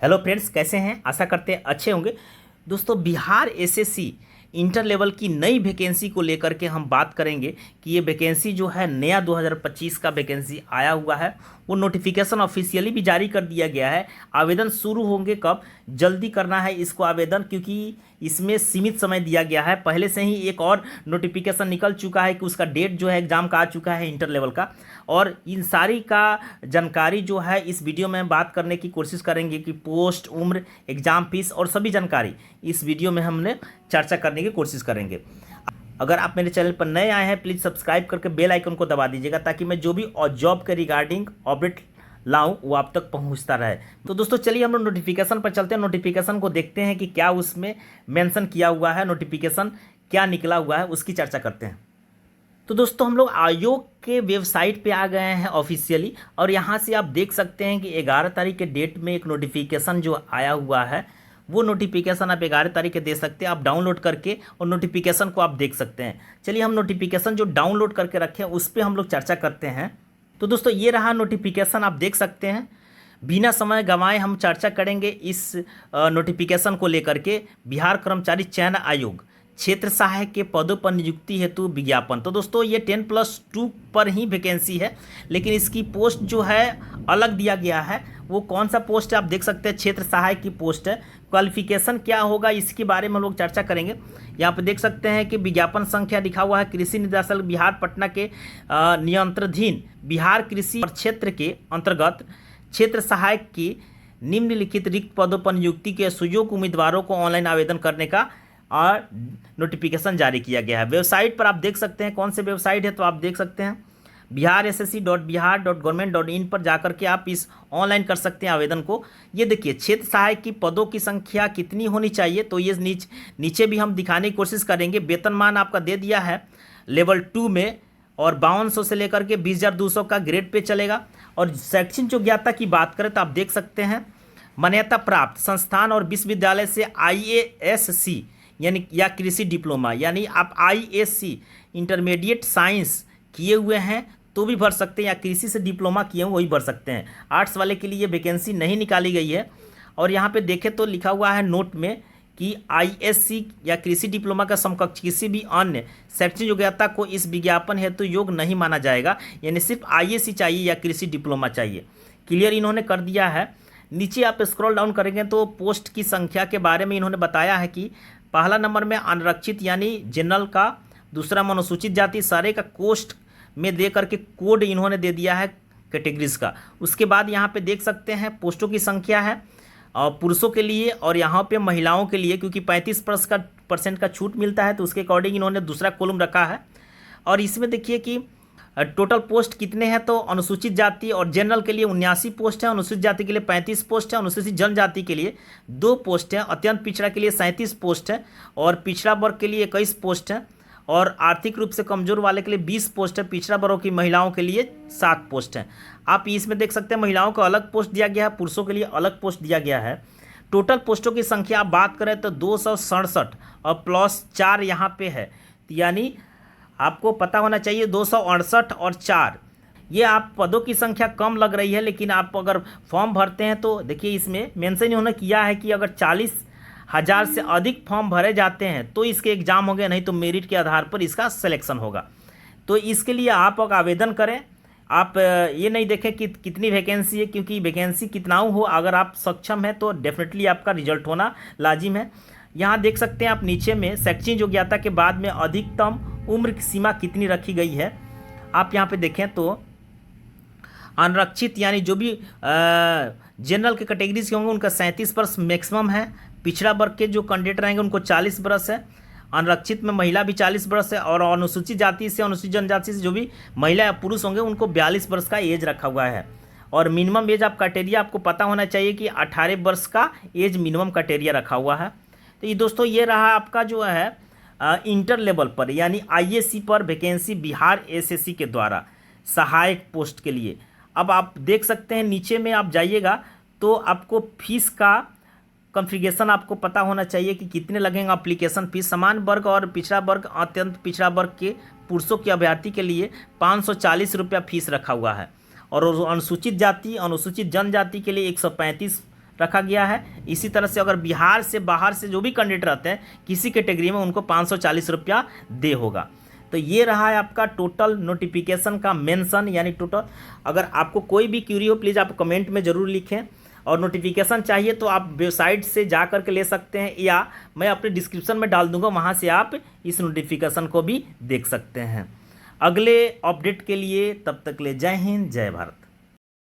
Hello friends, कैसे हैं? आशा करते हैं अच्छे होंगे। दोस्तों, बिहार एसएससी इंटर लेवल की नई वैकेंसी को लेकर के हम बात करेंगे कि ये वैकेंसी जो है नया 2025 का वैकेंसी आया हुआ है। वो नोटिफिकेशन ऑफिशियली भी जारी कर दिया गया है। आवेदन शुरू होंगे कब? जल्दी करना है इसको आवेदन, क्योंकि इसमें सीमित समय दिया गया है। पहले से ही एक और नोटिफिकेशन निकल चुका है कि उसका डेट जो है एग्ज़ाम का आ चुका है इंटर लेवल का। और इन सारी का जानकारी जो है इस वीडियो में बात करने की कोशिश करेंगे कि पोस्ट, उम्र, एग्ज़ाम फीस और सभी जानकारी इस वीडियो में हमने चर्चा करने की कोशिश करेंगे। अगर आप मेरे चैनल पर नए आए हैं, प्लीज़ सब्सक्राइब करके बेल आइकन को दबा दीजिएगा ताकि मैं जो भी और जॉब के रिगार्डिंग अपडेट लाऊं वो आप तक पहुंचता रहे। तो दोस्तों, चलिए हम लोग नोटिफिकेशन पर चलते हैं। नोटिफिकेशन को देखते हैं कि क्या उसमें मेंशन किया हुआ है, नोटिफिकेशन क्या निकला हुआ है, उसकी चर्चा करते हैं। तो दोस्तों, हम लोग आयोग के वेबसाइट पे आ गए हैं ऑफिशियली, और यहाँ से आप देख सकते हैं कि 11 तारीख के डेट में एक नोटिफिकेशन जो आया हुआ है, वो नोटिफिकेशन आप 11 तारीख के दे सकते हैं। आप डाउनलोड करके और नोटिफिकेशन को आप देख सकते हैं। चलिए हम नोटिफिकेशन जो डाउनलोड करके रखे हैं उस पर हम लोग चर्चा करते हैं। तो दोस्तों, ये रहा नोटिफिकेशन, आप देख सकते हैं। बिना समय गंवाए हम चर्चा करेंगे इस नोटिफिकेशन को लेकर के। बिहार कर्मचारी चयन आयोग क्षेत्र सहायक के पदों पर नियुक्ति हेतु विज्ञापन। तो दोस्तों, ये 10+2 पर ही वैकेंसी है, लेकिन इसकी पोस्ट जो है अलग दिया गया है। वो कौन सा पोस्ट है आप देख सकते हैं, क्षेत्र सहायक की पोस्ट है। क्वालिफिकेशन क्या होगा इसके बारे में हम लोग चर्चा करेंगे। यहाँ पे देख सकते हैं कि विज्ञापन संख्या लिखा हुआ है कृषि निदेशालय बिहार पटना के नियंत्रणाधीन बिहार कृषि क्षेत्र के अंतर्गत क्षेत्र सहायक की निम्नलिखित रिक्त पदों पर नियुक्ति के सुयोग्य उम्मीदवारों को ऑनलाइन आवेदन करने का और नोटिफिकेशन जारी किया गया है। वेबसाइट पर आप देख सकते हैं, कौन से वेबसाइट है तो आप देख सकते हैं biharssc.bihar.government.in पर जाकर के आप इस ऑनलाइन कर सकते हैं आवेदन को। ये देखिए, क्षेत्र सहायक की पदों की संख्या कितनी होनी चाहिए, तो ये नीचे भी हम दिखाने की कोशिश करेंगे। वेतनमान आपका दे दिया है लेवल 2 में, और 5200 से लेकर के 20,200 का ग्रेड पे चलेगा। और शैक्षणिक योग्यता की बात करें तो आप देख सकते हैं मान्यता प्राप्त संस्थान और विश्वविद्यालय से IASC यानी या कृषि डिप्लोमा, यानी आप IAC इंटरमीडिएट साइंस किए हुए हैं तो भी भर सकते हैं, या कृषि से डिप्लोमा किए हुए वही भर सकते हैं। आर्ट्स वाले के लिए वैकेंसी नहीं निकाली गई है। और यहाँ पे देखें तो लिखा हुआ है नोट में कि IAC या कृषि डिप्लोमा का समकक्ष किसी भी अन्य शैक्षणिक योग्यता को इस विज्ञापन हेतु योग्य नहीं माना जाएगा, यानी सिर्फ IAC चाहिए या कृषि डिप्लोमा चाहिए। क्लियर इन्होंने कर दिया है। नीचे आप स्क्रॉल डाउन करेंगे तो पोस्ट की संख्या के बारे में इन्होंने बताया है कि पहला नंबर में अनारक्षित यानी जनरल का, दूसरा में अनुसूचित जाति, सारे का कोस्ट में दे करके कोड इन्होंने दे दिया है कैटेगरीज का। उसके बाद यहाँ पे देख सकते हैं पोस्टों की संख्या है और पुरुषों के लिए, और यहाँ पे महिलाओं के लिए क्योंकि 35% का छूट मिलता है तो उसके अकॉर्डिंग इन्होंने दूसरा कॉलम रखा है। और इसमें देखिए कि टोटल पोस्ट कितने हैं, तो अनुसूचित जाति और जनरल के लिए 79 पोस्ट है, अनुसूचित जाति के लिए 35 पोस्ट है, अनुसूचित जनजाति के लिए 2 पोस्ट है, अत्यंत पिछड़ा के लिए 37 पोस्ट है, और पिछड़ा वर्ग के लिए 21 पोस्ट है, और आर्थिक रूप से कमजोर वाले के लिए 20 पोस्ट है, पिछड़ा वर्गों की महिलाओं के लिए 7 पोस्ट है। आप इसमें देख सकते हैं महिलाओं को अलग पोस्ट दिया गया है, पुरुषों के लिए अलग पोस्ट दिया गया है। टोटल पोस्टों की संख्या आप बात करें तो 267 और +4 यहाँ पे है, यानी आपको पता होना चाहिए 268 और 4। ये आप पदों की संख्या कम लग रही है, लेकिन आप अगर फॉर्म भरते हैं तो देखिए इसमें मेंशन इन्होंने किया है कि अगर 40,000 से अधिक फॉर्म भरे जाते हैं तो इसके एग्ज़ाम होंगे, नहीं तो मेरिट के आधार पर इसका सिलेक्शन होगा। तो इसके लिए आप अगर आवेदन करें, आप ये नहीं देखें कि कितनी वैकेंसी है, क्योंकि वैकेंसी कितना हो अगर आप सक्षम हैं तो डेफिनेटली आपका रिजल्ट होना लाजिम है। यहाँ देख सकते हैं आप नीचे में शैक्षणिक योग्यता के बाद में अधिकतम उम्र की सीमा कितनी रखी गई है। आप यहाँ पे देखें तो अनारक्षित यानी जो भी जनरल के कैटेगरीज के होंगे उनका 37 वर्ष मैक्सिमम है, पिछड़ा वर्ग के जो कैंडिडेट रहेंगे उनको 40 वर्ष है, अनारक्षित में महिला भी 40 वर्ष है, और अनुसूचित जाति से, अनुसूचित जनजाति से जो भी महिला या पुरुष होंगे उनको 42 वर्ष का एज रखा हुआ है। और मिनिमम एज आप क्राइटेरिया आपको पता होना चाहिए कि 18 वर्ष का एज मिनिमम क्राइटेरिया रखा हुआ है। तो ये दोस्तों, ये रहा आपका जो है इंटर लेवल पर यानी IAC पर वैकेंसी बिहार एसएससी के द्वारा सहायक पोस्ट के लिए। अब आप देख सकते हैं नीचे में आप जाइएगा तो आपको फीस का कॉन्फ़िगरेशन आपको पता होना चाहिए कि कितने लगेंगे एप्लीकेशन फीस। समान वर्ग और पिछड़ा वर्ग, अत्यंत पिछड़ा वर्ग के पुरुषों के अभ्यर्थी के लिए 540 रुपया फीस रखा हुआ है, और अनुसूचित जाति, अनुसूचित जनजाति के लिए 135 रखा गया है। इसी तरह से अगर बिहार से बाहर से जो भी कैंडिडेट रहते हैं किसी कैटेगरी में उनको 540 रुपया दे होगा। तो ये रहा है आपका टोटल नोटिफिकेशन का मेंशन, यानी टोटल। अगर आपको कोई भी क्यूरी हो प्लीज़ आप कमेंट में ज़रूर लिखें, और नोटिफिकेशन चाहिए तो आप वेबसाइट से जा कर के ले सकते हैं, या मैं अपने डिस्क्रिप्शन में डाल दूंगा, वहाँ से आप इस नोटिफिकेशन को भी देख सकते हैं। अगले अपडेट के लिए तब तक ले जय हिंद जय भारत।